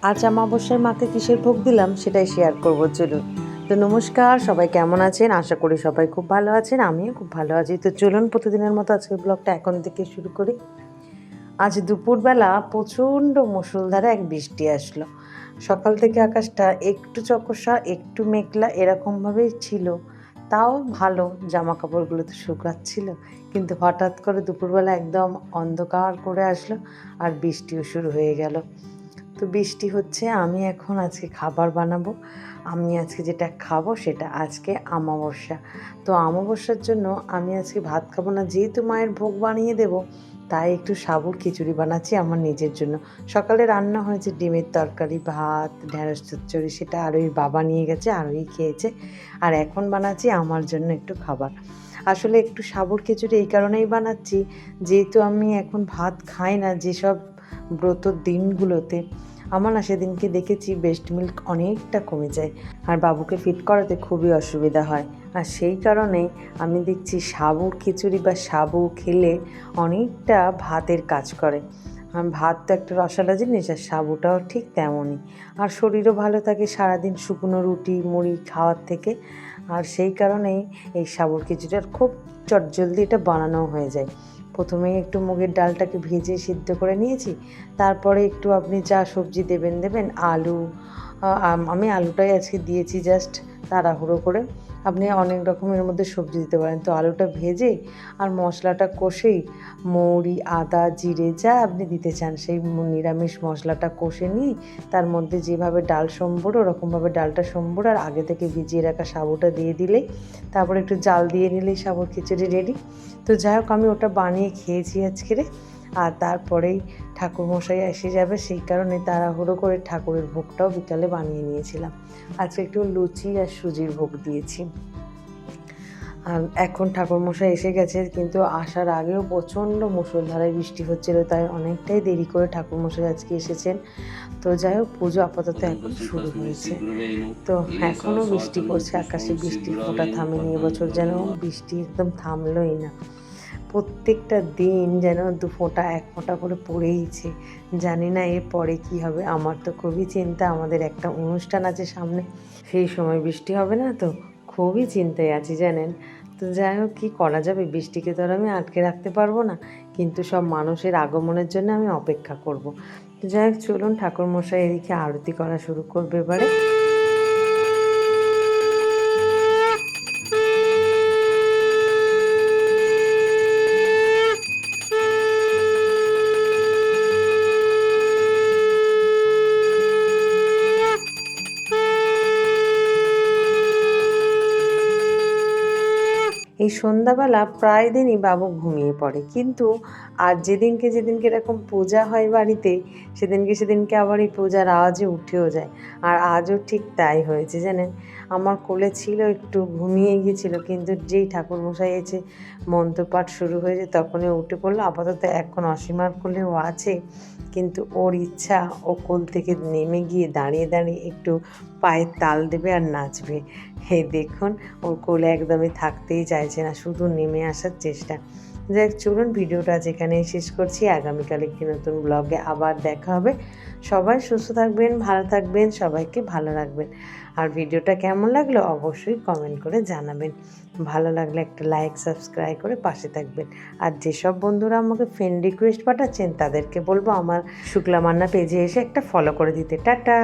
আজ অমাবস্যায় মাকে কিসের ভোগ দিলাম সেটাই শেয়ার করবো, চলুন। তো নমস্কার, সবাই কেমন আছেন? আশা করি সবাই খুব ভালো আছেন, আমিও খুব ভালো আছি। তো চলুন প্রতিদিনের মতো আজকের ব্লগটা এখন থেকে শুরু করি। আজ দুপুরবেলা প্রচণ্ড মুষলধারে এক বৃষ্টি আসলো। সকাল থেকে আকাশটা একটু চকসা একটু মেঘলা এরকমভাবেই ছিল। তাও ভালো, জামা কাপড়গুলো তো শুকাচ্ছিল, কিন্তু হঠাৎ করে দুপুরবেলা একদম অন্ধকার করে আসলো আর বৃষ্টিও শুরু হয়ে গেল। তো বৃষ্টি হচ্ছে, আমি এখন আজকে খাবার বানাবো। আমি আজকে যেটা খাবো সেটা আজকে অমাবস্যা। তো অমাবস্যার জন্য আমি আজকে ভাত খাবো না, যেহেতু মায়ের ভোগ বানিয়ে দেবো, তাই একটু সাবুর খিচুড়ি বানাচ্ছি আমার নিজের জন্য। সকালে রান্না হয়েছে ডিমের তরকারি, ভাত, ঢেঁড়স চচ্চড়ি, সেটা আরোই বাবা নিয়ে গেছে, আরোই খেয়েছে। আর এখন বানাচ্ছি আমার জন্য একটু খাবার। আসলে একটু সাবুর খিচুড়ি এই কারণেই বানাচ্ছি, যেহেতু আমি এখন ভাত খাই না যেসব ব্রতর দিনগুলোতে, আমার না সেদিনকে দেখেছি ব্রেস্ট মিল্ক অনেকটা কমে যায় আর বাবুকে ফিট করাতে খুবই অসুবিধা হয়। আর সেই কারণেই আমি দেখছি সাবুর খিচুড়ি বা সাবু খেলে অনেকটা ভাতের কাজ করে। ভাত তো একটা রসালো জিনিস, আর সাবুটাও ঠিক তেমনই। আর শরীরও ভালো থাকে সারাদিন শুকনো রুটি মুড়ি খাওয়ার থেকে। আর সেই কারণেই এই সাবুর খিচুড়িটা খুব চটজলদি এটা বানানো হয়ে যায়। প্রথমেই একটু মুগের ডালটাকে ভেজে সিদ্ধ করে নিয়েছি, তারপরে একটু আপনি যা সবজি দেবেন আলু, আমি আলুটাই আজকে দিয়েছি জাস্ট তাড়াহুড়ো করে। আপনি অনেক রকমের মধ্যে সবজি দিতে পারেন। তো আলুটা ভেজে আর মশলাটা কষেই মৌরি আদা জিরে যা আপনি দিতে চান সেই নিরামিষ মশলাটা কষে নিয়ে তার মধ্যে যেভাবে ডাল সম্বর ওরকমভাবে ডালটা সম্বর আর আগে থেকে ভিজিয়ে রাখা সাবুটা দিয়ে দিলেই, তারপরে একটু জাল দিয়ে নিলেই সাবুর খিচুড়ি রেডি। তো যাই হোক, আমি ওটা বানিয়ে খেয়েছি আজকেরে। আর তারপরেই ঠাকুরমশাই এসে যাবে, সেই কারণে তাড়াহুড়ো করে ঠাকুরের ভোগটাও বিকালে বানিয়ে নিয়েছিলাম। আজকে একটু লুচি আর সুজির ভোগ দিয়েছি। আর এখন ঠাকুরমশাই এসে গেছে, কিন্তু আসার আগেও প্রচণ্ড মুষলধারায় বৃষ্টি হচ্ছিল, তাই অনেকটাই দেরি করে ঠাকুরমশাই আজকে এসেছেন। তো যাই হোক, পুজো আপাতত এখন শুরু হয়েছে। তো এখনও বৃষ্টি পড়ছে, আকাশে বৃষ্টির ফোঁটা থামেনি। এবছর যেন বৃষ্টি একদম থামলোই না, প্রত্যেকটা দিন যেন দু ফোঁটা এক ফোঁটা করে পড়েইছে। জানি না এর পরে কী হবে, আমার তো খুবই চিন্তা। আমাদের একটা অনুষ্ঠান আছে সামনে, সেই সময় বৃষ্টি হবে না তো খুবই চিন্তায় আছি জানেন। তো যাই হোক, কী করা যাবে, বৃষ্টিকে তো আর আমি আটকে রাখতে পারবো না, কিন্তু সব মানুষের আগমনের জন্য আমি অপেক্ষা করব। তো যাই হোক, চলুন ঠাকুরমশাই এদিকে আরতি করা শুরু করবে এবারে। এই সন্ধ্যাবেলা প্রায় দিনই বাবু ঘুমিয়ে পড়ে, কিন্তু আর যেদিনকে এরকম পূজা হয় বাড়িতে, সেদিনকে আবার এই পূজার আওয়াজে উঠেও যায়। আর আজও ঠিক তাই হয়েছে জানেন। আমার কোলে ছিল, একটু ঘুমিয়ে গিয়েছিল, কিন্তু যেই ঠাকুরমশাই এসে মন্ত্রপাঠ শুরু হয়েছে তখনই উঠে পড়লো। আপাতত এখন অসীমার কোলেও আছে, কিন্তু ওর ইচ্ছা ও কোল থেকে নেমে গিয়ে দাঁড়িয়ে একটু পায়ের তাল দেবে আর নাচবে। এই দেখুন, ওর কোলে একদমই থাকতেই চাইছে না, শুধু নেমে আসার চেষ্টা। যাই চলুন, ভিডিওটা আজ এখানেই শেষ করছি। আগামীকাল একটি নতুন ব্লগে আবার দেখা হবে। সবাই সুস্থ থাকবেন, ভালো থাকবেন, সবাইকে ভালো রাখবেন। আর ভিডিওটা কেমন লাগলো অবশ্যই কমেন্ট করে জানাবেন। ভালো লাগলে একটা লাইক সাবস্ক্রাইব করে পাশে থাকবেন। আর যেসব বন্ধুরা আমাকে ফ্রেন্ড রিকোয়েস্ট পাঠাচ্ছেন তাদেরকে বলবো আমার শুক্লা মান্না পেজে এসে একটা ফলো করে দিতে। টাটা।